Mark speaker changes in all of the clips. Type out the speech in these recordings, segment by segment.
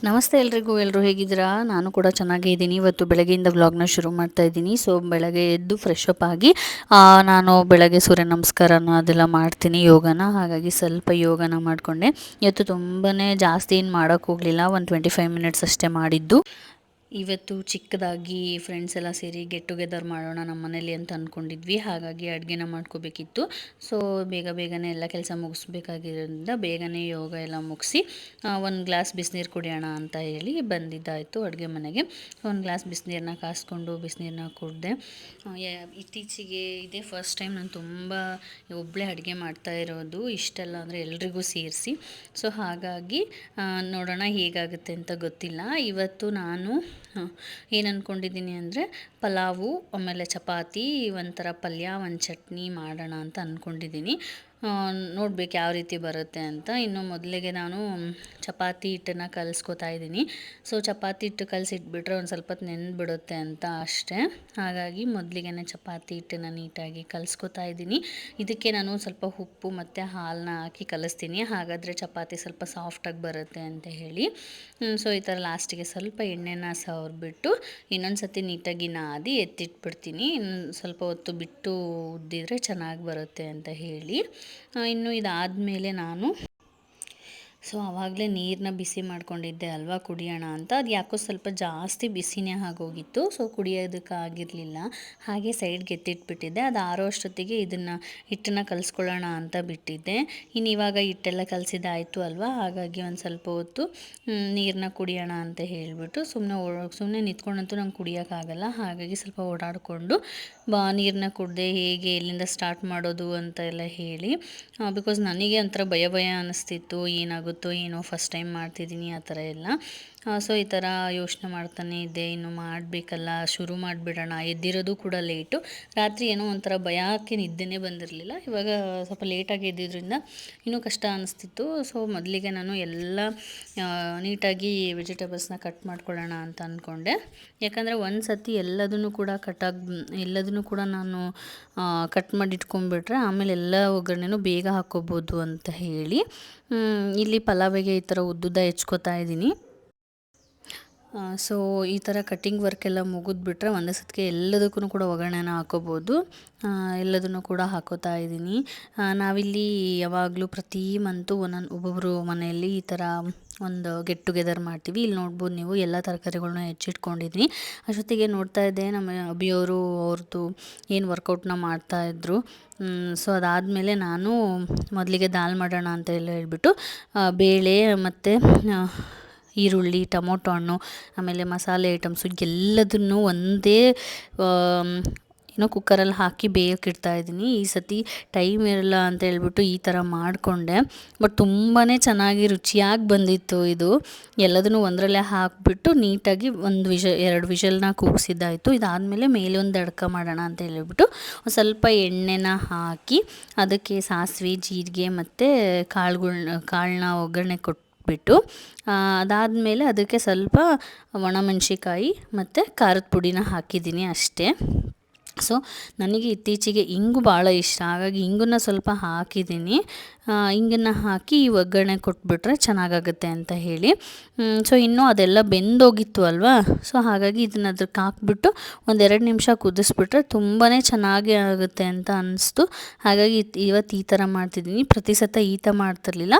Speaker 1: ನಮಸ್ತೆ ಎಲ್ರಿಗೂ. ಎಲ್ಲರೂ ಹೇಗಿದ್ದೀರಾ? ನಾನು ಕೂಡ ಚೆನ್ನಾಗೇ ಇದ್ದೀನಿ. ಇವತ್ತು ಬೆಳಗ್ಗೆಯಿಂದ ವ್ಲಾಗ್ನ ಶುರು ಮಾಡ್ತಾ ಇದ್ದೀನಿ. ಸೊ ಬೆಳಗ್ಗೆ ಎದ್ದು ಫ್ರೆಶ್ ಅಪ್ ಆಗಿ ನಾನು ಬೆಳಗ್ಗೆ ಸೂರ್ಯ ನಮಸ್ಕಾರನ ಅದೆಲ್ಲ ಮಾಡ್ತೀನಿ, ಯೋಗನ. ಹಾಗಾಗಿ ಸ್ವಲ್ಪ ಯೋಗನ ಮಾಡಿಕೊಂಡೆ. ಇವತ್ತು ತುಂಬಾ ಜಾಸ್ತಿ ಏನು ಮಾಡೋಕ್ಕೆ ಹೋಗಲಿಲ್ಲ, ಒಂದು 25 ಮಿನಿಟ್ಸ್ ಅಷ್ಟೇ ಮಾಡಿದ್ದು. ಇವತ್ತು ಚಿಕ್ಕದಾಗಿ ಫ್ರೆಂಡ್ಸ್ ಎಲ್ಲ ಸೇರಿ ಗೆಟ್ ಟುಗೆದರ್ ಮಾಡೋಣ ನಮ್ಮ ಮನೇಲಿ ಅಂತ ಅಂದ್ಕೊಂಡಿದ್ವಿ. ಹಾಗಾಗಿ ಅಡುಗೆನ ಮಾಡ್ಕೋಬೇಕಿತ್ತು. ಸೊ ಬೇಗನೆ ಎಲ್ಲ ಕೆಲಸ ಮುಗಿಸ್ಬೇಕಾಗಿರೋದ್ರಿಂದ ಬೇಗನೆ ಯೋಗ ಎಲ್ಲ ಮುಗಿಸಿ ಒಂದು ಗ್ಲಾಸ್ ಬಿಸಿನೀರು ಕುಡಿಯೋಣ ಅಂತ ಹೇಳಿ ಬಂದಿದ್ದಾಯಿತು ಅಡುಗೆ ಮನೆಗೆ. ಒಂದು ಗ್ಲಾಸ್ ಬಿಸಿನೀರನ್ನ ಕಾಸ್ಕೊಂಡು ಬಿಸಿನೀರನ್ನ ಕುಡಿದೆ. ಇತ್ತೀಚೆಗೆ ಇದೇ ಫಸ್ಟ್ ಟೈಮ್ ನಾನು ತುಂಬ ಒಬ್ಬಳೇ ಅಡುಗೆ ಮಾಡ್ತಾ ಇರೋದು, ಇಷ್ಟೆಲ್ಲ ಅಂದರೆ ಎಲ್ರಿಗೂ ಸೇರಿಸಿ. ಸೊ ಹಾಗಾಗಿ ನೋಡೋಣ ಹೇಗಾಗುತ್ತೆ ಅಂತ ಗೊತ್ತಿಲ್ಲ. ಇವತ್ತು ನಾನು ಏನು ಅಂದ್ಕೊಂಡಿದ್ದೀನಿ ಅಂದರೆ ಪಲಾವು, ಆಮೇಲೆ ಚಪಾತಿ, ಒಂಥರ ಪಲ್ಯ, ಒಂದು ಚಟ್ನಿ ಮಾಡೋಣ ಅಂತ ಅಂದ್ಕೊಂಡಿದ್ದೀನಿ. ನೋಡ್ಬೇಕು ಯಾವ ರೀತಿ ಬರುತ್ತೆ ಅಂತ. ಇನ್ನು ಮೊದಲಿಗೆ ನಾನು ಚಪಾತಿ ಹಿಟ್ಟನ್ನು ಕಲಿಸ್ಕೊತಾ ಇದ್ದೀನಿ. ಸೊ ಚಪಾತಿ ಹಿಟ್ಟು ಕಲಸಿಟ್ಬಿಟ್ರೆ ಒಂದು ಸ್ವಲ್ಪ ಹೊತ್ತು ನೆನೆದ್ಬಿಡುತ್ತೆ ಅಂತ ಅಷ್ಟೇ. ಹಾಗಾಗಿ ಮೊದಲಿಗೆ ಚಪಾತಿ ಹಿಟ್ಟನ್ನು ನೀಟಾಗಿ ಕಲಿಸ್ಕೊತಾ ಇದ್ದೀನಿ. ಇದಕ್ಕೆ ನಾನು ಸ್ವಲ್ಪ ಉಪ್ಪು ಮತ್ತು ಹಾಲನ್ನ ಹಾಕಿ ಕಲಿಸ್ತೀನಿ, ಹಾಗಾದರೆ ಚಪಾತಿ ಸ್ವಲ್ಪ ಸಾಫ್ಟಾಗಿ ಬರುತ್ತೆ ಅಂತ ಹೇಳಿ. ಸೊ ಈ ಥರ ಲಾಸ್ಟಿಗೆ ಸ್ವಲ್ಪ ಎಣ್ಣೆನ ಸವರ್ಬಿಟ್ಟು ಇನ್ನೊಂದು ಸತಿ ನೀಟಾಗಿ ನಾದಿ ಎತ್ತಿಟ್ಬಿಡ್ತೀನಿ. ಸ್ವಲ್ಪ ಹೊತ್ತು ಬಿಟ್ಟು ಉದ್ದಿದ್ರೆ ಚೆನ್ನಾಗಿ ಬರುತ್ತೆ ಅಂತ ಹೇಳಿ. ಇನ್ನು ಇದಾದಮೇಲೆ ನಾನು ಆವಾಗಲೇ ನೀರನ್ನ ಬಿಸಿ ಮಾಡ್ಕೊಂಡಿದ್ದೆ ಅಲ್ವಾ ಕುಡಿಯೋಣ ಅಂತ. ಅದು ಯಾಕೋ ಸ್ವಲ್ಪ ಜಾಸ್ತಿ ಬಿಸಿನೇ ಆಗೋಗಿತ್ತು. ಸೊ ಕುಡಿಯೋದಕ್ಕಾಗಿರಲಿಲ್ಲ, ಹಾಗೆ ಸೈಡ್ಗೆ ಎತ್ತಿಟ್ಬಿಟ್ಟಿದ್ದೆ. ಅದು ಆರೋ ಅಷ್ಟೊತ್ತಿಗೆ ಇದನ್ನು ಹಿಟ್ಟನ್ನು ಕಲಿಸ್ಕೊಳ್ಳೋಣ ಅಂತ ಬಿಟ್ಟಿದ್ದೆ. ಇನ್ನು ಇವಾಗ ಹಿಟ್ಟೆಲ್ಲ ಕಲಸಿದ್ದಾಯಿತು ಅಲ್ವಾ, ಹಾಗಾಗಿ ಒಂದು ಸ್ವಲ್ಪ ಹೊತ್ತು ನೀರನ್ನ ಕುಡಿಯೋಣ ಅಂತ ಹೇಳಿಬಿಟ್ಟು ಸುಮ್ಮನೆ ನಿಂತ್ಕೊಂಡಂತೂ ನಂಗೆ ಕುಡಿಯೋಕ್ಕಾಗಲ್ಲ. ಹಾಗಾಗಿ ಸ್ವಲ್ಪ ಓಡಾಡಿಕೊಂಡು ನೀರನ್ನ ಕುಡಿದೆ. ಹೇಗೆ ಎಲ್ಲಿಂದ ಸ್ಟಾರ್ಟ್ ಮಾಡೋದು ಅಂತ ಎಲ್ಲ ಹೇಳಿ, ಬಿಕಾಸ್ ನನಗೆ ಒಂಥರ ಭಯ ಅನ್ನಿಸ್ತಿತ್ತು, ಏನಾಗುತ್ತೋ ಏನೋ ಫಸ್ಟ್ ಟೈಮ್ ಮಾಡ್ತಿದ್ದೀನಿ ಆ ಥರ ಎಲ್ಲ. ಸೊ ಈ ಥರ ಯೋಚನೆ ಮಾಡ್ತಾನೆ ಇದ್ದೆ, ಇನ್ನು ಮಾಡಬೇಕಲ್ಲ, ಶುರು ಮಾಡಿಬಿಡೋಣ. ಎದ್ದಿರೋದು ಕೂಡ ಲೇಟು, ರಾತ್ರಿ ಏನೋ ಒಂಥರ ಭಯಕ್ಕೆ ನಿದ್ದೆನೇ ಬಂದಿರಲಿಲ್ಲ. ಇವಾಗ ಸ್ವಲ್ಪ ಲೇಟಾಗಿ ಎದ್ದಿದ್ದರಿಂದ ಇನ್ನೂ ಕಷ್ಟ ಅನ್ನಿಸ್ತಿತ್ತು. ಸೊ ಮೊದಲಿಗೆ ನಾನು ಎಲ್ಲ ನೀಟಾಗಿ ವೆಜಿಟೇಬಲ್ಸ್ನ ಕಟ್ ಮಾಡ್ಕೊಳ್ಳೋಣ ಅಂತ ಅಂದ್ಕೊಂಡೆ. ಯಾಕಂದರೆ ಒಂದು ಸತಿ ಎಲ್ಲದನ್ನು ಕೂಡ ನಾನು ಕಟ್ ಮಾಡಿ ಇಟ್ಕೊಂಡ್ಬಿಟ್ರೆ ಆಮೇಲೆ ಎಲ್ಲ ಒಗ್ಗರಣೆನೂ ಬೇಗ ಹಾಕ್ಕೋಬೋದು ಅಂತ ಹೇಳಿ ಇಲ್ಲಿ ಪಲಾವಿಗೆ ಈ ಥರ ಉದ್ದುದ್ದ ಹೆಚ್ಕೋತಾ ಇದ್ದೀನಿ. ಸೊ ಈ ಥರ ಕಟ್ಟಿಂಗ್ ವರ್ಕೆಲ್ಲ ಮುಗಿದ್ಬಿಟ್ರೆ ಒಂದೇ ಸತಿಗೆ ಎಲ್ಲದಕ್ಕೂ ಕೂಡ ಒಗ್ಗರಣೆನ ಹಾಕೋಬೋದು. ಎಲ್ಲದನ್ನು ಕೂಡ ಹಾಕೋತಾ ಇದ್ದೀನಿ. ನಾವಿಲ್ಲಿ ಯಾವಾಗಲೂ ಪ್ರತಿ ಮಂತು ಒಬ್ಬೊಬ್ಬರು ಮನೆಯಲ್ಲಿ ಈ ಥರ ಒಂದು ಗೆಟ್ ಟುಗೆದರ್ ಮಾಡ್ತೀವಿ. ಇಲ್ಲಿ ನೋಡ್ಬೋದು ನೀವು ಎಲ್ಲ ತರಕಾರಿಗಳನ್ನ ಹೆಚ್ಚಿಟ್ಕೊಂಡಿದ್ದೀನಿ. ಅಷ್ಟೊತ್ತಿಗೆ ನೋಡ್ತಾ ಇದ್ದೆ ನಮ್ಮ ಅಭಿಯವರು ಅವ್ರದ್ದು ಏನು ವರ್ಕೌಟ್ನ ಮಾಡ್ತಾಯಿದ್ರು. ಸೊ ಅದಾದಮೇಲೆ ನಾನು ಮೊದಲಿಗೆ ದಾಲ್ ಮಾಡೋಣ ಅಂತ ಎಲ್ಲ ಹೇಳ್ಬಿಟ್ಟು ಬೇಳೆ ಮತ್ತು ಈರುಳ್ಳಿ, ಟೊಮೊಟೊ ಹಣ್ಣು, ಆಮೇಲೆ ಮಸಾಲೆ ಐಟಮ್ಸು ಎಲ್ಲದನ್ನು ಒಂದೇ ಕುಕ್ಕರಲ್ಲಿ ಹಾಕಿ ಬೇಯೋಕ್ಕಿಡ್ತಾ ಇದ್ದೀನಿ. ಈ ಸತಿ ಟೈಮ್ ಇರಲ್ಲ ಅಂತ ಹೇಳ್ಬಿಟ್ಟು ಈ ಥರ ಮಾಡಿಕೊಂಡೆ. ಬಟ್ ತುಂಬಾ ಚೆನ್ನಾಗಿ ರುಚಿಯಾಗಿ ಬಂದಿತ್ತು ಇದು. ಎಲ್ಲದನ್ನು ಒಂದರಲ್ಲೇ ಹಾಕಿಬಿಟ್ಟು ನೀಟಾಗಿ 2 ವಿಷಲ್ನ ಕೂಗಿಸಿದ್ದಾಯಿತು. ಇದಾದಮೇಲೆ ಮೇಲೆ ಒಂದು ದಡ್ಕ ಮಾಡೋಣ ಅಂತ ಹೇಳ್ಬಿಟ್ಟು ಒಂದು ಸ್ವಲ್ಪ ಎಣ್ಣೆನ ಹಾಕಿ ಅದಕ್ಕೆ ಸಾಸಿವೆ, ಜೀರಿಗೆ ಮತ್ತು ಕಾಳನ್ನ ಒಗ್ಗರಣೆ ಕೊಟ್ಬಿಟ್ಟು ಅದಾದಮೇಲೆ ಅದಕ್ಕೆ ಸ್ವಲ್ಪ ಒಣಮೆಣ್ಸಿಕಾಯಿ ಮತ್ತು ಖಾರದ ಪುಡಿನ ಹಾಕಿದ್ದೀನಿ ಅಷ್ಟೇ. ಸೊ ನನಗೆ ಇತ್ತೀಚೆಗೆ ಇಂಗು ಭಾಳ ಇಷ್ಟ, ಹಾಗಾಗಿ ಇಂಗನ್ನು ಸ್ವಲ್ಪ ಹಾಕಿದ್ದೀನಿ. ಇಂಗನ್ನು ಹಾಕಿ ಒಗ್ಗರಣೆ ಕೊಟ್ಬಿಟ್ರೆ ಚೆನ್ನಾಗಾಗುತ್ತೆ ಅಂತ ಹೇಳಿ. ಸೊ ಇನ್ನೂ ಅದೆಲ್ಲ ಬೆಂದೋಗಿತ್ತು ಅಲ್ವಾ, ಸೊ ಹಾಗಾಗಿ ಇದನ್ನು ಅದಕ್ಕೆ ಹಾಕ್ಬಿಟ್ಟು 1-2 ನಿಮಿಷ ಕುದಿಸ್ಬಿಟ್ರೆ ತುಂಬಾ ಚೆನ್ನಾಗಿ ಆಗುತ್ತೆ ಅಂತ ಅನ್ನಿಸ್ತು. ಹಾಗಾಗಿ ಇವತ್ತು ಈ ಥರ ಮಾಡ್ತಿದ್ದೀನಿ. ಪ್ರತಿ ಸತ ಈ ಥರ ಮಾಡ್ತಿರ್ಲಿಲ್ಲ.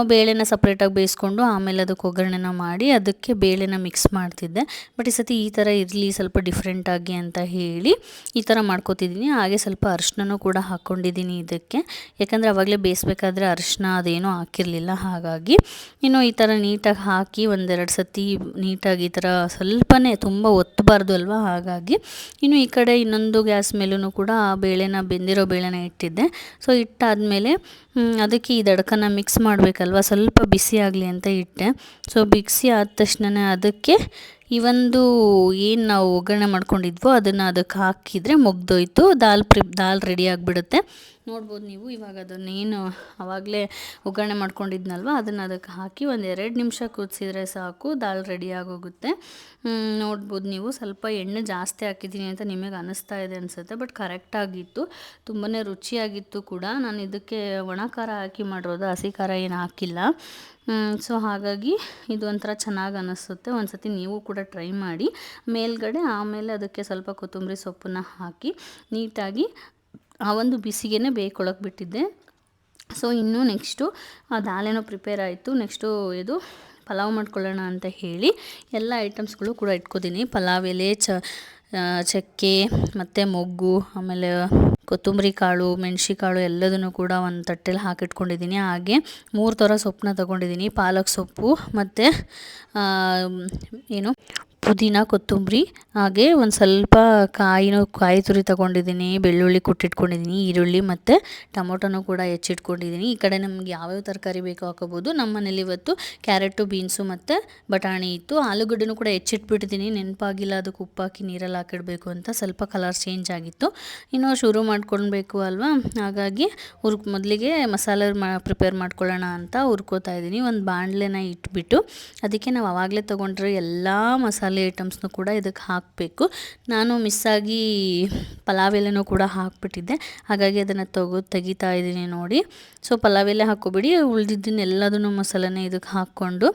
Speaker 1: ಬೇಳೆನ ಸಪ್ರೇಟಾಗಿ ಬೇಯಿಸ್ಕೊಂಡು ಆಮೇಲೆ ಅದಕ್ಕೆ ಒಗ್ಗರಣೆನ ಮಾಡಿ ಅದಕ್ಕೆ ಬೇಳೆನ ಮಿಕ್ಸ್ ಮಾಡ್ತಿದ್ದೆ. ಬಟ್ ಈ ಸತಿ ಈ ಥರ ಇರಲಿ ಸ್ವಲ್ಪ ಡಿಫ್ರೆಂಟಾಗಿ ಅಂತ ಹೇಳಿ ಈ ಥರ ಮಾಡ್ಕೋತಿದ್ದೀನಿ. ಹಾಗೆ ಸ್ವಲ್ಪ ಅರಿಶಿನನೂ ಕೂಡ ಹಾಕ್ಕೊಂಡಿದ್ದೀನಿ ಇದಕ್ಕೆ, ಯಾಕಂದರೆ ಆವಾಗಲೇ ಬೇಯಿಸ್ಬೇಕಾದ್ರೆ ಅರಿಶಿನ ಅದೇನೂ ಹಾಕಿರಲಿಲ್ಲ. ಹಾಗಾಗಿ ಇನ್ನು ಈ ಥರ ನೀಟಾಗಿ ಹಾಕಿ 1-2 ಸತಿ ನೀಟಾಗಿ ಈ ಥರ ಸ್ವಲ್ಪನೇ, ತುಂಬ ಒತ್ತಬಾರ್ದು ಅಲ್ವಾ. ಹಾಗಾಗಿ ಇನ್ನು ಈ ಕಡೆ ಇನ್ನೊಂದು ಗ್ಯಾಸ್ ಮೇಲೂ ಕೂಡ ಬೆಂದಿರೋ ಬೇಳೆನ ಇಟ್ಟಿದ್ದೆ. ಸೊ ಇಟ್ಟಾದಮೇಲೆ ಅದಕ್ಕೆ ಈ ದಡ್ಕನ ಮಿಕ್ಸ್ ಮಾಡಬೇಕಲ್ವ, ಸ್ವಲ್ಪ ಬಿಸಿ ಆಗಲಿ ಅಂತ ಇಟ್ಟೆ. ಸೊ ಬಿಸಿ ಆದ ತಕ್ಷಣ ಅದಕ್ಕೆ ಈ ಒಂದು ಏನು ನಾವು ಒಗ್ಗರಣೆ ಮಾಡ್ಕೊಂಡಿದ್ವೋ ಅದನ್ನು ಅದಕ್ಕೆ ಹಾಕಿದರೆ ಮುಗ್ದೋಯ್ತು, ದಾಲ್ ರೆಡಿ ಆಗಿಬಿಡುತ್ತೆ. ನೋಡ್ಬೋದು ನೀವು. ಇವಾಗ ಅದನ್ನೇನು ಆವಾಗಲೇ ಒಗ್ಗರಣೆ ಮಾಡ್ಕೊಂಡಿದ್ನಲ್ವ ಅದನ್ನು ಅದಕ್ಕೆ ಹಾಕಿ ಒಂದು 2 ನಿಮಿಷ ಕುದಿಸಿದ್ರೆ ಸಾಕು, ದಾಲ್ ರೆಡಿ ಆಗೋಗುತ್ತೆ. ನೋಡ್ಬೋದು ನೀವು, ಸ್ವಲ್ಪ ಎಣ್ಣೆ ಜಾಸ್ತಿ ಹಾಕಿದ್ದೀನಿ ಅಂತ ನಿಮಗೆ ಅನ್ನಿಸ್ತಾ ಇದೆ ಅನಿಸುತ್ತೆ, ಬಟ್ ಕರೆಕ್ಟಾಗಿತ್ತು, ತುಂಬಾ ರುಚಿಯಾಗಿತ್ತು ಕೂಡ. ನಾನು ಇದಕ್ಕೆ ಒಣ ಖಾರ ಹಾಕಿ ಮಾಡಿರೋದು, ಹಸಿ ಖಾರ ಏನು ಹಾಕಿಲ್ಲ. ಸೊ ಹಾಗಾಗಿ ಇದು ಒಂಥರ ಚೆನ್ನಾಗಿ ಅನ್ನಿಸುತ್ತೆ. ಒಂದು ಸತಿ ನೀವು ಕೂಡ ಟ್ರೈ ಮಾಡಿ. ಮೇಲ್ಗಡೆ ಆಮೇಲೆ ಅದಕ್ಕೆ ಸ್ವಲ್ಪ ಕೊತ್ತಂಬರಿ ಸೊಪ್ಪನ್ನು ಹಾಕಿ ನೀಟಾಗಿ ಆ ಒಂದು ಬಿಸಿಗೆ ಬೇಯ್ಕೊಳ್ಳೋಕೆ ಬಿಟ್ಟಿದ್ದೆ. ಸೊ ಇನ್ನು ನೆಕ್ಸ್ಟು ದಾಲೇನೋ ಪ್ರಿಪೇರ್ ಆಯಿತು. ನೆಕ್ಸ್ಟು ಇದು ಪಲಾವ್ ಮಾಡ್ಕೊಳ್ಳೋಣ ಅಂತ ಹೇಳಿ ಎಲ್ಲ ಐಟಮ್ಸ್ಗಳು ಕೂಡ ಇಟ್ಕೋತೀನಿ. ಪಲಾವ್ ಎಲೆ, ಚಕ್ಕೆ ಮತ್ತು ಮೊಗ್ಗು, ಆಮೇಲೆ ಕೊತ್ತಂಬರಿ ಕಾಳು, ಮೆಣಸಿಕಾಳು ಎಲ್ಲದನ್ನು ಕೂಡ ಒಂದು ತಟ್ಟೆಲಿ ಹಾಕಿಟ್ಕೊಂಡಿದ್ದೀನಿ. ಹಾಗೆ 3 ಥರ ಸೊಪ್ಪನ್ನ ತೊಗೊಂಡಿದ್ದೀನಿ. ಪಾಲಕ್ ಸೊಪ್ಪು ಮತ್ತು ಪುದೀನ, ಕೊತ್ತಂಬರಿ, ಹಾಗೆ ಒಂದು ಸ್ವಲ್ಪ ಕಾಯಿ ತುರಿ ತೊಗೊಂಡಿದ್ದೀನಿ, ಬೆಳ್ಳುಳ್ಳಿ ಕುಟ್ಟಿಟ್ಕೊಂಡಿದ್ದೀನಿ, ಈರುಳ್ಳಿ ಮತ್ತು ಟೊಮೊಟೊನೂ ಕೂಡ ಹೆಚ್ಚಿಟ್ಕೊಂಡಿದ್ದೀನಿ. ಈ ಕಡೆ ನಮ್ಗೆ ಯಾವ್ಯಾವ ತರಕಾರಿ ಬೇಕೋ ಹಾಕೋಬೋದು. ನಮ್ಮ ಮನೇಲಿ ಇವತ್ತು ಕ್ಯಾರೆಟು, ಬೀನ್ಸು ಮತ್ತು ಬಟಾಣಿ ಇತ್ತು. ಆಲೂಗಡ್ಡೆನೂ ಕೂಡ ಹೆಚ್ಚಿಟ್ಬಿಟ್ಟಿದ್ದೀನಿ, ನೆನಪಾಗಿಲ್ಲ ಅದಕ್ಕೆ ಉಪ್ಪಾಕಿ ನೀರಲ್ಲಿ ಹಾಕಿಡಬೇಕು ಅಂತ. ಸ್ವಲ್ಪ ಕಲರ್ ಚೇಂಜ್ ಆಗಿತ್ತು. ಇನ್ನು ಶುರು ಮಾಡ್ಕೊಳ್ಬೇಕು ಅಲ್ವಾ, ಹಾಗಾಗಿ ಮೊದಲಿಗೆ ಮಸಾಲೆ ಪ್ರಿಪೇರ್ ಮಾಡ್ಕೊಳ್ಳೋಣ ಅಂತ ಹುರ್ಕೋತಾ ಇದ್ದೀನಿ. ಒಂದು ಬಾಣಲೆನ ಇಟ್ಬಿಟ್ಟು ಅದಕ್ಕೆ ನಾವು ಆವಾಗಲೇ ತೊಗೊಂಡ್ರೆ ಎಲ್ಲ ಮಸಾಲೆ ಐಟಮ್ಸ್ನು ಕೂಡ ಇದಕ್ಕೆ ಹಾಕಬೇಕು. ನಾನು ಮಿಸ್ಸಾಗಿ ಪಲಾವ್ ಎಲೆನೂ ಕೂಡ ಹಾಕ್ಬಿಟ್ಟಿದ್ದೆ, ಹಾಗಾಗಿ ಅದನ್ನು ತೆಗಿತಾ ಇದ್ದೀನಿ ನೋಡಿ. ಸೊ ಪಲಾವ್ ಎಲೆ ಹಾಕ್ಕೊಬಿಡಿ, ಉಳಿದಿದ್ದನ್ನೆಲ್ಲದನ್ನು ಮಸಾಲೆನೇ ಇದಕ್ಕೆ ಹಾಕ್ಕೊಂಡು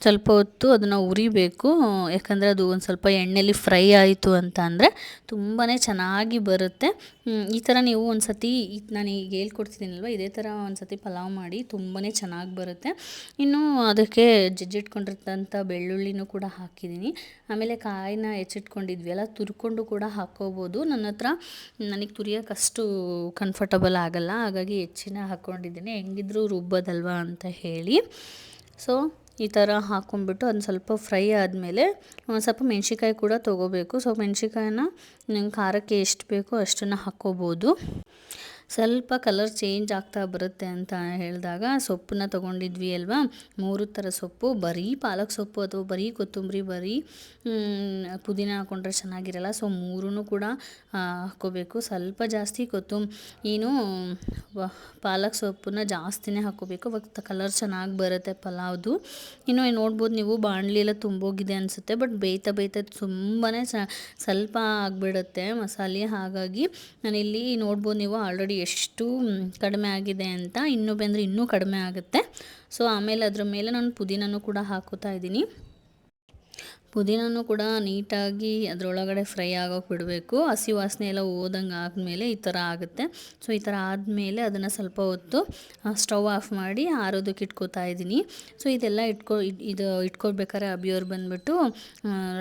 Speaker 1: ಸ್ವಲ್ಪ ಹೊತ್ತು ಅದನ್ನು ಉರಿಬೇಕು. ಯಾಕಂದರೆ ಅದು ಒಂದು ಸ್ವಲ್ಪ ಎಣ್ಣೆಲಿ ಫ್ರೈ ಆಯಿತು ಅಂತ ಅಂದರೆ ತುಂಬಾ ಚೆನ್ನಾಗಿ ಬರುತ್ತೆ. ಈ ಥರ ನೀವು ಒಂದು ಸತಿ ನಾನು ಈಗ ಹೇಳ್ಕೊಡ್ತಿದ್ದೀನಲ್ವ, ಇದೇ ಥರ ಒಂದು ಸತಿ ಪಲಾವ್ ಮಾಡಿ, ತುಂಬಾ ಚೆನ್ನಾಗಿ ಬರುತ್ತೆ. ಇನ್ನು ಅದಕ್ಕೆ ಜಜ್ಜಿಟ್ಕೊಂಡಿರ್ತಂಥ ಬೆಳ್ಳುಳ್ಳಿನೂ ಕೂಡ ಹಾಕಿದ್ದೀನಿ. ಆಮೇಲೆ ಕಾಯಿನ ಹೆಚ್ಚಿಟ್ಕೊಂಡಿದ್ವಿ ಅಲ್ಲ, ತುರ್ಕೊಂಡು ಕೂಡ ಹಾಕ್ಕೋಬೋದು. ನನಗೆ ತುರಿಯೋಕ್ಕಷ್ಟು ಕಂಫರ್ಟಬಲ್ ಆಗಲ್ಲ, ಹಾಗಾಗಿ ಹೆಚ್ಚಿನ ಹಾಕ್ಕೊಂಡಿದ್ದೀನಿ. ಹೆಂಗಿದ್ರೂ ರುಬ್ಬೋದಲ್ವ ಅಂತ ಹೇಳಿ. ಸೊ ಈ ಥರ ಹಾಕ್ಕೊಂಡ್ಬಿಟ್ಟು ಅದನ್ನ ಸ್ವಲ್ಪ ಫ್ರೈ ಆದಮೇಲೆ ಒಂದು ಸ್ವಲ್ಪ ಮೆಣಸಿಕಾಯಿ ಕೂಡ ತೊಗೋಬೇಕು. ಸೊ ಮೆಣಸಿಕಾಯಿನ ನಂಗೆ ಖಾರಕ್ಕೆ ಎಷ್ಟು ಬೇಕೋ ಅಷ್ಟನ್ನು ಹಾಕ್ಕೋಬೋದು. ಸ್ವಲ್ಪ ಕಲರ್ ಚೇಂಜ್ ಆಗ್ತಾ ಬರುತ್ತೆ ಅಂತ ಹೇಳಿದಾಗ ಸೊಪ್ಪನ್ನ ತೊಗೊಂಡಿದ್ವಿ ಅಲ್ವಾ, 3 ಥರ ಸೊಪ್ಪು, ಬರೀ ಪಾಲಕ್ ಸೊಪ್ಪು ಅಥವಾ ಬರೀ ಕೊತ್ತಂಬರಿ, ಬರೀ ಪುದೀನ ಹಾಕ್ಕೊಂಡ್ರೆ ಚೆನ್ನಾಗಿರಲ್ಲ. ಸೊ 3 ಕೂಡ ಹಾಕ್ಕೋಬೇಕು. ಸ್ವಲ್ಪ ಜಾಸ್ತಿ ಪಾಲಕ್ ಸೊಪ್ಪನ್ನ ಜಾಸ್ತಿನೇ ಹಾಕ್ಕೋಬೇಕು, ಅವಾಗ ಕಲರ್ ಚೆನ್ನಾಗಿ ಬರುತ್ತೆ ಪಲಾವ್ದು. ಇನ್ನು ನೋಡ್ಬೋದು ನೀವು, ಬಾಣಲಿ ಎಲ್ಲ ತುಂಬೋಗಿದೆ ಅನಿಸುತ್ತೆ, ಬಟ್ ಬೇಯ್ತಾ ತುಂಬಾ ಸ್ವಲ್ಪ ಆಗಿಬಿಡುತ್ತೆ ಮಸಾಲೆ. ಹಾಗಾಗಿ ನಾನಿಲ್ಲಿ ನೋಡ್ಬೋದು ನೀವು ಆಲ್ರೆಡಿ ಎಷ್ಟು ಕಡಿಮೆ ಆಗಿದೆ ಅಂತ. ಇನ್ನೂ ಬಂದರೆ ಇನ್ನೂ ಕಡಿಮೆ ಆಗುತ್ತೆ. ಸೊ ಆಮೇಲೆ ಅದ್ರ ಮೇಲೆ ನಾನು ಪುದೀನನೂ ಕೂಡ ಹಾಕೋತಾ ಇದ್ದೀನಿ. ಪುದೀನೂ ಕೂಡ ನೀಟಾಗಿ ಅದರೊಳಗಡೆ ಫ್ರೈ ಆಗೋಕೆ ಬಿಡಬೇಕು. ಹಸಿ ವಾಸನೆ ಎಲ್ಲ ಹೋದಂಗೆ ಆದಮೇಲೆ ಈ ಥರ ಆಗುತ್ತೆ. ಸೊ ಈ ಥರ ಆದಮೇಲೆ ಅದನ್ನು ಸ್ವಲ್ಪ ಹೊತ್ತು ಸ್ಟವ್ ಆಫ್ ಮಾಡಿ ಆರೋದಕ್ಕೆ ಇಟ್ಕೋತಾ ಇದ್ದೀನಿ. ಸೊ ಇದೆಲ್ಲ ಇಟ್ಕೊಳ್ಬೇಕಾದ್ರೆ ಅಭಿಯವ್ರು ಬಂದುಬಿಟ್ಟು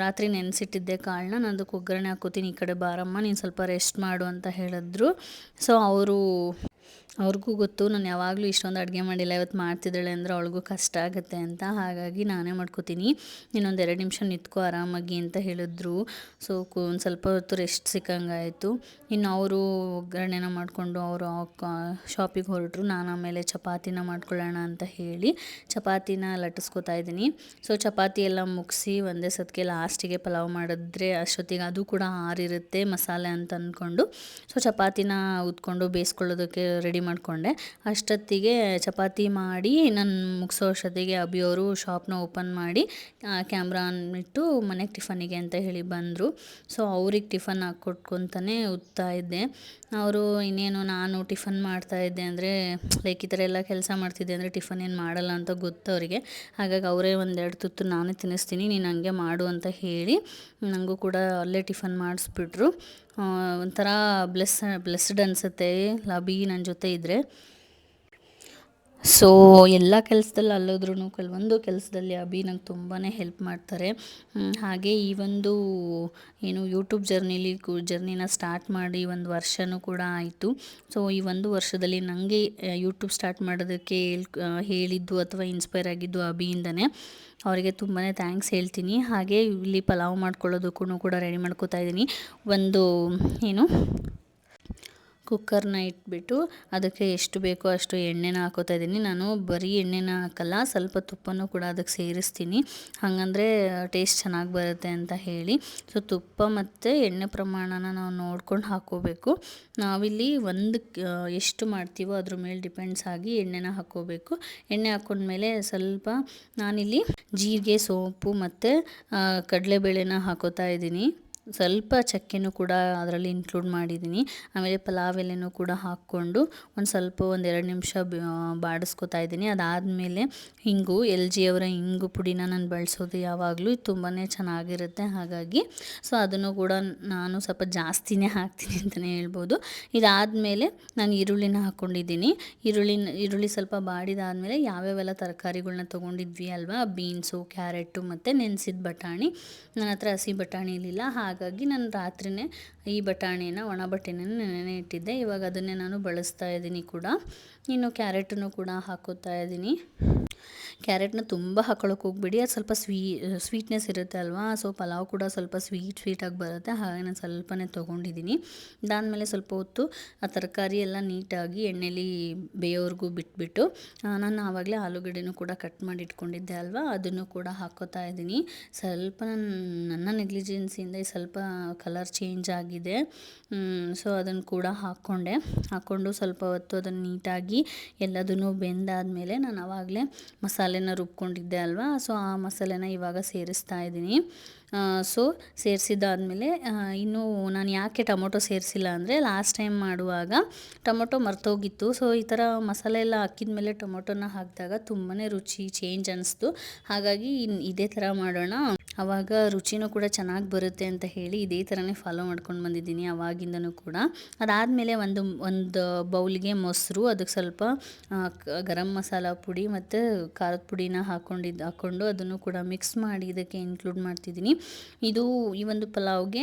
Speaker 1: ರಾತ್ರಿ ನೆನೆಸಿಟ್ಟಿದ್ದೆ ಕಾಳನ್ನ, ನಾನು ಅದಕ್ಕೆ ಒಗ್ಗರಣೆ ಹಾಕೋತೀನಿ, ಈ ಕಡೆ ಬಾರಮ್ಮ ನೀನು ಸ್ವಲ್ಪ ರೆಸ್ಟ್ ಮಾಡು ಅಂತ ಹೇಳಿದ್ರು. ಸೊ ಅವ್ರಿಗೂ ಗೊತ್ತು ನಾನು ಯಾವಾಗಲೂ ಇಷ್ಟೊಂದು ಅಡುಗೆ ಮಾಡಿಲ್ಲ, ಇವತ್ತು ಮಾಡ್ತಿದ್ದಾಳೆ ಅಂದರೆ ಅವಳಿಗೂ ಕಷ್ಟ ಆಗುತ್ತೆ ಅಂತ, ಹಾಗಾಗಿ ನಾನೇ ಮಾಡ್ಕೋತೀನಿ, ಇನ್ನೊಂದು 2 ನಿಮಿಷ ನಿಂತ್ಕೋ ಆರಾಮಾಗಿ ಅಂತ ಹೇಳಿದ್ರು. ಸೊ ಒಂದು ಸ್ವಲ್ಪ ಹೊತ್ತು ರೆಸ್ಟ್ ಸಿಕ್ಕಂಗಾಯಿತು. ಇನ್ನು ಅವರು ಒಗ್ಗರಣೆನ ಮಾಡಿಕೊಂಡು ಅವರು ಶಾಪಿಗೆ ಹೊರಟರು. ನಾನು ಆಮೇಲೆ ಚಪಾತಿನ ಮಾಡ್ಕೊಳ್ಳೋಣ ಅಂತ ಹೇಳಿ ಚಪಾತಿನ ಲಟ್ಟಿಸ್ಕೊತಾ ಇದ್ದೀನಿ. ಸೊ ಚಪಾತಿ ಎಲ್ಲ ಮುಗಿಸಿ ಒಂದೇ ಸತಿಗೆ ಲಾಸ್ಟಿಗೆ ಪಲಾವ್ ಮಾಡಿದ್ರೆ ಅಷ್ಟೊತ್ತಿಗೆ ಅದು ಕೂಡ ಆರಿರುತ್ತೆ ಮಸಾಲೆ ಅಂತ ಅಂದ್ಕೊಂಡು, ಸೊ ಚಪಾತಿನ ಉದ್ಕೊಂಡು ಬೇಯಿಸ್ಕೊಳ್ಳೋದಕ್ಕೆ ರೆಡಿ ಮಾಡಿಕೊಂಡೆ. ಅಷ್ಟೊತ್ತಿಗೆ ಚಪಾತಿ ಮಾಡಿ ನಾನು ಮುಗಿಸೋ ಅಷ್ಟೊತ್ತಿಗೆ ಅಭಿಯವರು ಶಾಪ್ನ ಓಪನ್ ಮಾಡಿ ಕ್ಯಾಮ್ರಾ ಅಂದ್ಬಿಟ್ಟು ಮನೆಗೆ ಟಿಫನಿಗೆ ಅಂತ ಹೇಳಿ ಬಂದರು. ಸೊ ಅವ್ರಿಗೆ ಟಿಫನ್ ಹಾಕ್ಕೊಟ್ಕೊತಾನೆ ಉತ್ತಾ ಇದ್ದೆ. ಅವರು ಇನ್ನೇನು ನಾನು ಟಿಫನ್ ಮಾಡ್ತಾಯಿದ್ದೆ ಅಂದರೆ ಲೈಕ್ ಈ ಥರ ಎಲ್ಲ ಕೆಲಸ ಮಾಡ್ತಿದ್ದೆ ಅಂದರೆ ಟಿಫನ್ ಏನು ಮಾಡಲ್ಲ ಅಂತ ಗೊತ್ತು ಅವರಿಗೆ. ಹಾಗಾಗಿ ಅವರೇ 1-2 ತುತ್ತು ನಾನೇ ತಿನ್ನಿಸ್ತೀನಿ, ನೀನು ಹಂಗೆ ಮಾಡು ಅಂತ ಹೇಳಿ ನನಗೂ ಕೂಡ ಅಲ್ಲೇ ಟಿಫನ್ ಮಾಡಿಸ್ಬಿಟ್ರು. ಒಂಥರ ಬ್ಲೆಸ್ಡ್ ಅನಿಸುತ್ತೆ ಅಭಿ ನನ್ನ ಜೊತೆ ಇದ್ದರೆ. ಸೊ ಎಲ್ಲ ಕೆಲಸದಲ್ಲಿ ಅಲ್ಲದ್ರೂ ಕೆಲವೊಂದು ಕೆಲಸದಲ್ಲಿ ಅಭಿ ನಂಗೆ ತುಂಬಾ ಹೆಲ್ಪ್ ಮಾಡ್ತಾರೆ. ಹಾಗೆ ಈ ಒಂದು ಯೂಟ್ಯೂಬ್ ಜರ್ನಿನ ಸ್ಟಾರ್ಟ್ ಮಾಡಿ 1 ವರ್ಷವೂ ಕೂಡ ಆಯಿತು. ಸೊ ಈ 1 ವರ್ಷದಲ್ಲಿ ನನಗೆ ಯೂಟ್ಯೂಬ್ ಸ್ಟಾರ್ಟ್ ಮಾಡೋದಕ್ಕೆ ಹೇಳಿದ್ದು ಅಥವಾ ಇನ್ಸ್ಪೈರ್ ಆಗಿದ್ದು ಅಭಿಯಿಂದನೇ. ಅವರಿಗೆ ತುಂಬಾ ಥ್ಯಾಂಕ್ಸ್ ಹೇಳ್ತೀನಿ. ಹಾಗೆ ಇಲ್ಲಿ ಪಲಾವ್ ಮಾಡ್ಕೊಳ್ಳೋದಕ್ಕೂ ಕೂಡ ರೆಡಿ ಮಾಡ್ಕೋತಾ ಇದ್ದೀನಿ. ಒಂದು ಕುಕ್ಕರ್ನ ಇಟ್ಬಿಟ್ಟು ಅದಕ್ಕೆ ಎಷ್ಟು ಬೇಕೋ ಅಷ್ಟು ಎಣ್ಣೆನ ಹಾಕೋತಾ ಇದ್ದೀನಿ. ನಾನು ಬರೀ ಎಣ್ಣೆನ ಹಾಕಲ್ಲ, ಸ್ವಲ್ಪ ತುಪ್ಪನೂ ಕೂಡ ಅದಕ್ಕೆ ಸೇರಿಸ್ತೀನಿ, ಹಾಗಂದರೆ ಟೇಸ್ಟ್ ಚೆನ್ನಾಗಿ ಬರುತ್ತೆ ಅಂತ ಹೇಳಿ. ಸೊ ತುಪ್ಪ ಮತ್ತು ಎಣ್ಣೆ ಪ್ರಮಾಣನ ನಾವು ನೋಡ್ಕೊಂಡು ಹಾಕ್ಕೋಬೇಕು. ನಾವಿಲ್ಲಿ ಎಷ್ಟು ಮಾಡ್ತೀವೋ ಅದ್ರ ಮೇಲೆ ಡಿಪೆಂಡ್ಸ್ ಆಗಿ ಎಣ್ಣೆನ ಹಾಕ್ಕೋಬೇಕು. ಎಣ್ಣೆ ಹಾಕ್ಕೊಂಡ್ಮೇಲೆ ಸ್ವಲ್ಪ ನಾನಿಲ್ಲಿ ಜೀರಿಗೆ, ಸೋಂಪು ಮತ್ತು ಕಡಲೆಬೇಳೆನ ಹಾಕೋತಾ ಇದ್ದೀನಿ. ಸ್ವಲ್ಪ ಚಕ್ಕೆನೂ ಕೂಡ ಅದರಲ್ಲಿ ಇನ್ಕ್ಲೂಡ್ ಮಾಡಿದ್ದೀನಿ. ಆಮೇಲೆ ಪಲಾವ್ ಎಲೆನೂ ಕೂಡ ಹಾಕ್ಕೊಂಡು ಒಂದು 2 ನಿಮಿಷ ಬಾಡಿಸ್ಕೊತಾ ಇದ್ದೀನಿ. ಅದಾದಮೇಲೆ ಹಿಂಗು LG ಅವರ ಹಿಂಗು ಪುಡಿನ ನಾನು ಬಳಸೋದು ಯಾವಾಗಲೂ ತುಂಬಾ ಚೆನ್ನಾಗಿರುತ್ತೆ. ಹಾಗಾಗಿ ಸೊ ಅದನ್ನು ಕೂಡ ನಾನು ಸ್ವಲ್ಪ ಜಾಸ್ತಿನೇ ಹಾಕ್ತೀನಿ ಅಂತಲೇ ಹೇಳ್ಬೋದು. ಇದಾದಮೇಲೆ ನಾನು ಈರುಳ್ಳಿನ ಹಾಕ್ಕೊಂಡಿದ್ದೀನಿ. ಈರುಳ್ಳಿ ಸ್ವಲ್ಪ ಬಾಡಿದಾದಮೇಲೆ ಯಾವ್ಯಾವೆಲ್ಲ ತರಕಾರಿಗಳನ್ನ ತೊಗೊಂಡಿದ್ವಿ ಅಲ್ವಾ, ಬೀನ್ಸು, ಕ್ಯಾರೆಟು ಮತ್ತು ನೆನೆಸಿದ ಬಟಾಣಿ. ನನ್ನ ಹತ್ರ ಹಸಿ ಬಟಾಣಿ ಇರಲಿಲ್ಲ, ಹಾಗಾಗಿ ನಾನು ರಾತ್ರಿಯೇ ಈ ಬಟಾಣಿನ ಒಣ ಬಟಾಣಿನ ನೆನೆ ಇಟ್ಟಿದ್ದೆ. ಇವಾಗ ಅದನ್ನೇ ನಾನು ಬಳಸ್ತಾ ಇದ್ದೀನಿ ಕೂಡ. ಇನ್ನು ಕ್ಯಾರೆಟನ್ನು ಕೂಡ ಹಾಕೋತಾ ಇದ್ದೀನಿ. ಕ್ಯಾರೆಟ್ನ ತುಂಬ ಹಾಕೊಳ್ಳೋಕೆ ಹೋಗ್ಬಿಡಿ, ಅದು ಸ್ವಲ್ಪ ಸ್ವೀಟ್ನೆಸ್ ಇರುತ್ತೆ ಅಲ್ವಾ, ಸೊ ಪಲಾವ್ ಕೂಡ ಸ್ವಲ್ಪ ಸ್ವೀಟಾಗಿ ಬರುತ್ತೆ, ಹಾಗೆ ನಾನು ಸ್ವಲ್ಪನೇ ತೊಗೊಂಡಿದ್ದೀನಿ. ಇದಾದಮೇಲೆ ಸ್ವಲ್ಪ ಹೊತ್ತು ಆ ತರಕಾರಿ ಎಲ್ಲ ನೀಟಾಗಿ ಎಣ್ಣೆಲಿ ಬೇಯೋವರೆಗೂ ಬಿಟ್ಬಿಟ್ಟು ನಾನು ಆವಾಗಲೇ ಆಲೂಗಡ್ಡೆನೂ ಕೂಡ ಕಟ್ ಮಾಡಿ ಇಟ್ಕೊಂಡಿದ್ದೆ ಅಲ್ವಾ, ಅದನ್ನು ಕೂಡ ಹಾಕೋತಾ ಇದ್ದೀನಿ. ಸ್ವಲ್ಪ ನನ್ನ ನೆಗ್ಲಿಜೆನ್ಸಿಯಿಂದ ಸ್ವಲ್ಪ ಕಲರ್ ಚೇಂಜ್ ಆಗಿದೆ. ಸೊ ಅದನ್ನು ಕೂಡ ಹಾಕ್ಕೊಂಡು ಸ್ವಲ್ಪ ಹೊತ್ತು ಅದನ್ನು ನೀಟಾಗಿ ಎಲ್ಲದನ್ನು ಬೆಂದಾದಮೇಲೆ ನಾನು ಆವಾಗಲೇ ಮಸಾಲೆನ ರುಬ್ಕೊಂಡಿದ್ದೆ ಅಲ್ವಾ, ಸೊ ಆ ಮಸಾಲೆನ ಇವಾಗ ಸೇರಿಸ್ತಾ ಇದ್ದೀನಿ. ಸೊ ಸೇರಿಸಿದ್ದಾದಮೇಲೆ ಇನ್ನು ನಾನು ಯಾಕೆ ಟೊಮೊಟೊ ಸೇರಿಸಿಲ್ಲ ಅಂದರೆ, ಲಾಸ್ಟ್ ಟೈಮ್ ಮಾಡುವಾಗ ಟೊಮೊಟೊ ಮರ್ತೋಗಿತ್ತು. ಸೊ ಈ ಥರ ಮಸಾಲೆ ಎಲ್ಲ ಹಾಕಿದ ಮೇಲೆ ಟೊಮೊಟೊನ ಹಾಕಿದಾಗ ತುಂಬಾ ರುಚಿ ಚೇಂಜ್ ಅನ್ನಿಸ್ತು. ಹಾಗಾಗಿ ಇದೇ ಥರ ಮಾಡೋಣ, ಆವಾಗ ರುಚಿನೂ ಕೂಡ ಚೆನ್ನಾಗಿ ಬರುತ್ತೆ ಅಂತ ಹೇಳಿ ಇದೇ ಥರನೇ ಫಾಲೋ ಮಾಡ್ಕೊಂಡು ಬಂದಿದ್ದೀನಿ ಆವಾಗಿಂದನೂ ಕೂಡ. ಅದಾದಮೇಲೆ ಒಂದು ಬೌಲ್ಗೆ ಮೊಸರು, ಅದಕ್ಕೆ ಸ್ವಲ್ಪ ಗರಂ ಮಸಾಲ ಪುಡಿ ಮತ್ತು ಖಾರದ ಪುಡಿನ ಹಾಕ್ಕೊಂಡು ಅದನ್ನು ಕೂಡ ಮಿಕ್ಸ್ ಮಾಡಿ ಇದಕ್ಕೆ ಇನ್ಕ್ಲೂಡ್ ಮಾಡ್ತಿದ್ದೀನಿ. ಈ ಒಂದು ಪಲಾವ್ಗೆ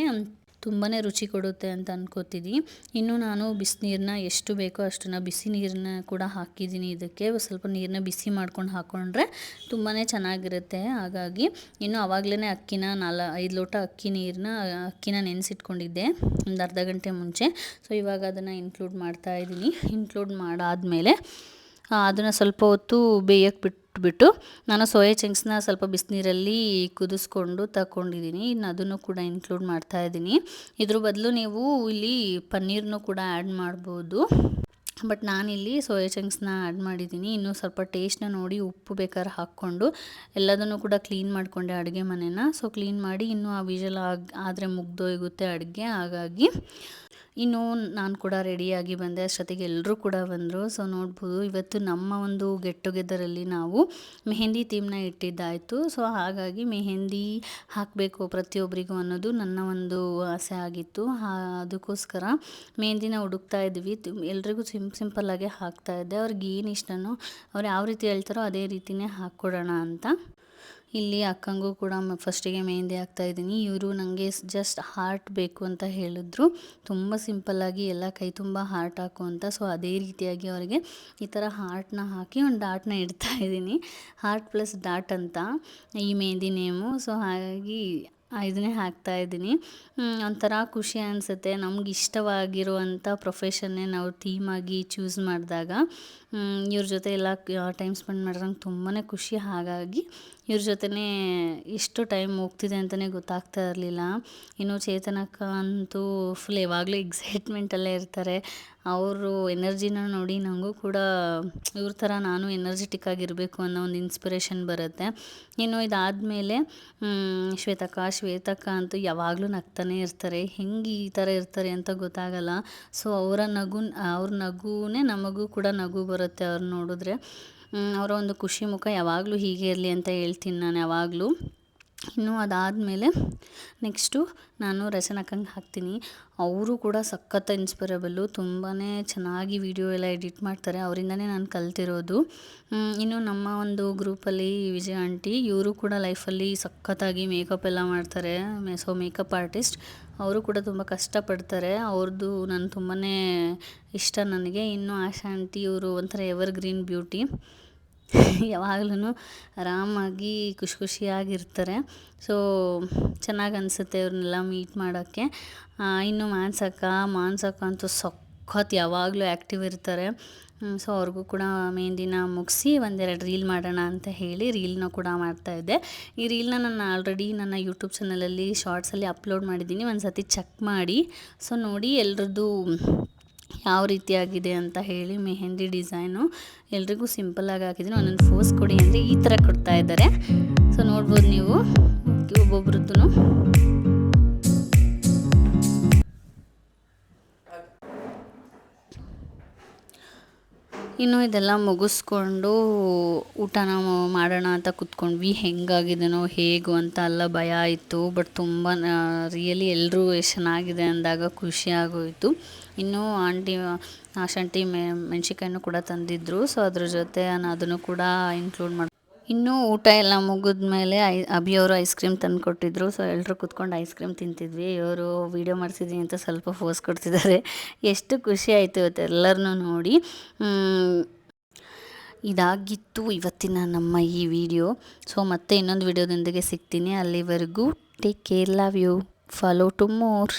Speaker 1: ತುಂಬಾ ರುಚಿ ಕೊಡುತ್ತೆ ಅಂತ ಅನ್ಕೋತಿದ್ದೀನಿ. ಇನ್ನು ನಾನು ಬಿಸಿನೀರನ್ನ ಎಷ್ಟು ಬೇಕೋ ಅಷ್ಟನ್ನು ಬಿಸಿ ನೀರನ್ನ ಕೂಡ ಹಾಕಿದ್ದೀನಿ. ಇದಕ್ಕೆ ಸ್ವಲ್ಪ ನೀರನ್ನ ಬಿಸಿ ಮಾಡ್ಕೊಂಡು ಹಾಕ್ಕೊಂಡ್ರೆ ತುಂಬಾ ಚೆನ್ನಾಗಿರುತ್ತೆ. ಹಾಗಾಗಿ ಇನ್ನು ಆವಾಗಲೇ 5 ಲೋಟ ಅಕ್ಕಿನ ನೆನೆಸಿಟ್ಕೊಂಡಿದ್ದೆ ಒಂದು ಅರ್ಧ ಗಂಟೆ ಮುಂಚೆ. ಸೊ ಇವಾಗ ಅದನ್ನು ಇನ್ಕ್ಲೂಡ್ ಮಾಡ್ತಾ ಇದ್ದೀನಿ. ಇನ್ಕ್ಲೂಡ್ ಮಾಡಾದಮೇಲೆ ಅದನ್ನು ಸ್ವಲ್ಪ ಹೊತ್ತು ಬೇಯಕ್ಕೆ ಬಿಟ್ಬಿಟ್ಟು ನಾನು ಸೋಯಾ ಚಂಕ್ಸ್ನ ಸ್ವಲ್ಪ ಬಿಸಿನೀರಲ್ಲಿ ಕುದಿಸ್ಕೊಂಡು ತಗೊಂಡಿದ್ದೀನಿ. ಇನ್ನು ಅದನ್ನು ಕೂಡ ಇನ್ಕ್ಲೂಡ್ ಮಾಡ್ತಾ ಇದ್ದೀನಿ. ಇದ್ರ ಬದಲು ನೀವು ಇಲ್ಲಿ ಪನ್ನೀರ್ನೂ ಕೂಡ ಆ್ಯಡ್ ಮಾಡ್ಬೋದು, ಬಟ್ ನಾನಿಲ್ಲಿ ಸೋಯಾ ಚಂಕ್ಸ್ನ ಆ್ಯಡ್ ಮಾಡಿದ್ದೀನಿ. ಇನ್ನೂ ಸ್ವಲ್ಪ ಟೇಸ್ಟ್ನ ನೋಡಿ ಉಪ್ಪು ಬೇಕಾದ್ರೆ ಹಾಕ್ಕೊಂಡು ಎಲ್ಲದನ್ನು ಕೂಡ ಕ್ಲೀನ್ ಮಾಡಿಕೊಂಡೆ ಅಡುಗೆ ಮನೆನ. ಸೊ ಕ್ಲೀನ್ ಮಾಡಿ ಇನ್ನೂ ಆ ವಿಷಲ್ ಆದರೆ ಮುಗ್ದೋಗುತ್ತೆ ಅಡುಗೆ. ಹಾಗಾಗಿ ಇನ್ನು ನಾನು ಕೂಡ ರೆಡಿಯಾಗಿ ಬಂದೆ, ಅಷ್ಟೊತ್ತಿಗೆ ಎಲ್ಲರೂ ಕೂಡ ಬಂದರು. ಸೊ ನೋಡ್ಬೋದು, ಇವತ್ತು ನಮ್ಮ ಒಂದು ಗೆಟ್ ಟುಗೆದರಲ್ಲಿ ನಾವು ಮೆಹಂದಿ ಥೀಮ್ನ ಇಟ್ಟಿದ್ದಾಯಿತು. ಸೊ ಹಾಗಾಗಿ ಮೆಹಂದಿ ಹಾಕಬೇಕು ಪ್ರತಿಯೊಬ್ಬರಿಗೂ ಅನ್ನೋದು ನನ್ನ ಒಂದು ಆಸೆ ಆಗಿತ್ತು. ಅದಕ್ಕೋಸ್ಕರ ಮೆಹಂದಿನ ಹುಡುಕ್ತಾ ಇದ್ವಿ. ಎಲ್ರಿಗೂ ಸಿಂಪಲ್ಲಾಗೆ ಹಾಕ್ತಾಯಿದ್ದೆ. ಅವ್ರಿಗೆ ಏನು ಇಷ್ಟನೋ ಅವ್ರು ಯಾವ ರೀತಿ ಹೇಳ್ತಾರೋ ಅದೇ ರೀತಿಯೇ ಹಾಕ್ಕೊಡೋಣ ಅಂತ. ಇಲ್ಲಿ ಅಕ್ಕಂಗೂ ಕೂಡ ಫಸ್ಟಿಗೆ ಮೆಹಂದಿ ಹಾಕ್ತಾಯಿದ್ದೀನಿ. ಇವರು ನನಗೆ ಜಸ್ಟ್ ಹಾರ್ಟ್ ಬೇಕು ಅಂತ ಹೇಳಿದ್ರು, ತುಂಬ ಸಿಂಪಲ್ಲಾಗಿ ಎಲ್ಲ ಕೈ ತುಂಬ ಹಾರ್ಟ್ ಹಾಕು ಅಂತ. ಸೊ ಅದೇ ರೀತಿಯಾಗಿ ಅವರಿಗೆ ಈ ಥರ ಹಾರ್ಟ್ನ ಹಾಕಿ ಒಂದು ಡಾಟ್ನ ಇಡ್ತಾ ಇದ್ದೀನಿ. ಹಾರ್ಟ್ ಪ್ಲಸ್ ಡಾಟ್ ಅಂತ ಈ ಮೆಹಂದಿ ನೇಮು. ಸೊ ಹಾಗಾಗಿ ಇದನ್ನೇ ಹಾಕ್ತಾಯಿದ್ದೀನಿ. ಒಂಥರ ಖುಷಿ ಅನಿಸುತ್ತೆ, ನಮ್ಗೆ ಇಷ್ಟವಾಗಿರುವಂಥ ಪ್ರೊಫೆಷನ್ನೇ ನಾವು ಥೀಮಾಗಿ ಚೂಸ್ ಮಾಡಿದಾಗ ಇವ್ರ ಜೊತೆ ಎಲ್ಲ ಟೈಮ್ ಸ್ಪೆಂಡ್ ಮಾಡಿದ್ರೆ ನಂಗೆ ತುಂಬಾ ಖುಷಿ. ಹಾಗಾಗಿ ಇವ್ರ ಜೊತೆನೇ ಎಷ್ಟು ಟೈಮ್ ಹೋಗ್ತಿದೆ ಅಂತಲೇ ಗೊತ್ತಾಗ್ತಾ ಇರಲಿಲ್ಲ. ಇನ್ನು ಚೇತನಕ್ಕ ಅಂತೂ ಫುಲ್ ಯಾವಾಗಲೂ ಎಕ್ಸೈಟ್ಮೆಂಟಲ್ಲೇ ಇರ್ತಾರೆ. ಅವರು ಎನರ್ಜಿನ ನೋಡಿ ನನಗೂ ಕೂಡ ಇವ್ರ ಥರ ನಾನು ಎನರ್ಜೆಟಿಕ್ ಆಗಿರಬೇಕು ಅನ್ನೋ ಒಂದು ಇನ್ಸ್ಪಿರೇಷನ್ ಬರುತ್ತೆ. ಇನ್ನು ಇದಾದಮೇಲೆ ಶ್ವೇತಕ್ಕ ಅಂತೂ ಯಾವಾಗಲೂ ನಗ್ತಾನೆ ಇರ್ತಾರೆ. ಹೆಂಗೆ ಈ ಥರ ಇರ್ತಾರೆ ಅಂತ ಗೊತ್ತಾಗಲ್ಲ. ಸೊ ಅವ್ರ ನಗುನೇ ನಮಗೂ ಕೂಡ ನಗು ಬರುತ್ತೆ ಅವ್ರನ್ನ ನೋಡಿದ್ರೆ. ಅವರ ಒಂದು ಖುಷಿ ಮುಖ ಯಾವಾಗಲೂ ಹೀಗೆ ಇರಲಿ ಅಂತ ಹೇಳ್ತೀನಿ ನಾನು ಯಾವಾಗಲೂ. ಇನ್ನು ಅದಾದಮೇಲೆ ನೆಕ್ಸ್ಟು ನಾನು ರಚನಕ್ಕಂಗೆ ಹಾಕ್ತೀನಿ. ಅವರು ಕೂಡ ಸಖತ್ ಇನ್ಸ್ಪೈರಬಲ್ಲು, ತುಂಬಾ ಚೆನ್ನಾಗಿ ವಿಡಿಯೋ ಎಲ್ಲ ಎಡಿಟ್ ಮಾಡ್ತಾರೆ. ಅವರಿಂದನೇ ನಾನು ಕಲ್ತಿರೋದು. ಇನ್ನು ನಮ್ಮ ಒಂದು ಗ್ರೂಪಲ್ಲಿ ವಿಜಯ ಆಂಟಿ, ಇವರು ಕೂಡ ಲೈಫಲ್ಲಿ ಸಖತ್ತಾಗಿ ಮೇಕಪ್ ಎಲ್ಲ ಮಾಡ್ತಾರೆ. ಸೊ ಮೇಕಪ್ ಆರ್ಟಿಸ್ಟ್ ಅವರು ಕೂಡ ತುಂಬ ಕಷ್ಟಪಡ್ತಾರೆ. ಅವ್ರದ್ದು ನಾನು ತುಂಬಾ ಇಷ್ಟ ನನಗೆ. ಇನ್ನು ಆಶಾ ಆಂಟಿ, ಇವರು ಒಂಥರ ಎವರ್ಗ್ರೀನ್ ಬ್ಯೂಟಿ, ಯಾವಾಗಲೂ ಆರಾಮಾಗಿ ಖುಷಿಯಾಗಿರ್ತಾರೆ. ಸೊ ಚೆನ್ನಾಗಿ ಅನಿಸುತ್ತೆ ಇವ್ರನ್ನೆಲ್ಲ ಮೀಟ್ ಮಾಡೋಕ್ಕೆ. ಇನ್ನು ಮಾನ್ಸಕ್ಕ ಅಂತೂ ಸಖತ್ ಯಾವಾಗಲೂ ಆ್ಯಕ್ಟಿವ್ ಇರ್ತಾರೆ. ಸೊ ಅವ್ರಿಗೂ ಕೂಡ ಮೆಹಂದಿನ ಮುಗಿಸಿ ಒಂದೆರಡು ರೀಲ್ ಮಾಡೋಣ ಅಂತ ಹೇಳಿ ರೀಲ್ನ ಕೂಡ ಮಾಡ್ತಾಯಿದ್ದೆ. ಈ ರೀಲ್ನ ನಾನು ಆಲ್ರೆಡಿ ನನ್ನ ಯೂಟ್ಯೂಬ್ ಚಾನಲಲ್ಲಿ ಶಾರ್ಟ್ಸಲ್ಲಿ ಅಪ್ಲೋಡ್ ಮಾಡಿದ್ದೀನಿ, ಒಂದು ಸತಿ ಚೆಕ್ ಮಾಡಿ. ಸೊ ನೋಡಿ ಎಲ್ರದ್ದು ಯಾವ ರೀತಿಯಾಗಿದೆ ಅಂತ ಹೇಳಿ. ಮೆಹಂದಿ ಡಿಸೈನು ಎಲ್ರಿಗೂ ಸಿಂಪಲ್ಲಾಗಿ ಹಾಕಿದ್ದೀನಿ. ಒಂದೊಂದು ಫೋಸ್ ಕೊಡಿ ಅಂದರೆ ಈ ಥರ ಕೊಡ್ತಾ ಇದ್ದಾರೆ. ಸೊ ನೋಡ್ಬೋದು ನೀವು ಒಬ್ಬೊಬ್ರದ್ದು. ಇನ್ನು ಇದೆಲ್ಲ ಮುಗಿಸ್ಕೊಂಡು ಊಟನ ಮಾಡೋಣ ಅಂತ ಕೂತ್ಕೊಂಡ್ವಿ. ಹೆಂಗಾಗಿದೆನೋ ಹೇಗೋ ಅಂತ ಎಲ್ಲ ಭಯ ಆಯಿತು. ಬಟ್ ತುಂಬ ರಿಯಲಿ ಎಲ್ಲರೂ ಎಷ್ಟು ಚೆನ್ನಾಗಿದೆ ಅಂದಾಗ ಖುಷಿ ಆಗೋಯಿತು. ಇನ್ನು ಆಶಾಂಟಿ ಮೆಣ್ಸಿನ್ಕಾಯಿನೂ ಕೂಡ ತಂದಿದ್ದರು. ಸೊ ಅದ್ರ ಜೊತೆ ನಾನು ಅದನ್ನು ಕೂಡ ಇನ್ಕ್ಲೂಡ್ ಮಾಡಿ. ಇನ್ನೂ ಊಟ ಎಲ್ಲ ಮುಗಿದ್ಮೇಲೆ ಅಭಿಯವರು ಐಸ್ ಕ್ರೀಮ್ ತಂದು ಕೊಟ್ಟಿದ್ರು. ಸೊ ಎಲ್ಲರೂ ಕೂತ್ಕೊಂಡು ಐಸ್ ಕ್ರೀಮ್ ತಿಂತಿದ್ವಿ. ಇವರು ವೀಡಿಯೋ ಮಾಡಿಸಿದ್ದೀನಿ ಅಂತ ಸ್ವಲ್ಪ ಫೋಸ್ ಕೊಡ್ತಿದ್ದಾರೆ. ಎಷ್ಟು ಖುಷಿ ಆಯಿತು ಇವತ್ತು ಎಲ್ಲರನ್ನೂ ನೋಡಿ. ಇದಾಗಿತ್ತು ಇವತ್ತಿನ ನಮ್ಮ ಈ ವಿಡಿಯೋ. ಸೊ ಮತ್ತೆ ಇನ್ನೊಂದು ವಿಡಿಯೋದೊಂದಿಗೆ ಸಿಗ್ತೀನಿ. ಅಲ್ಲಿವರೆಗೂ take care, love you, follow to more.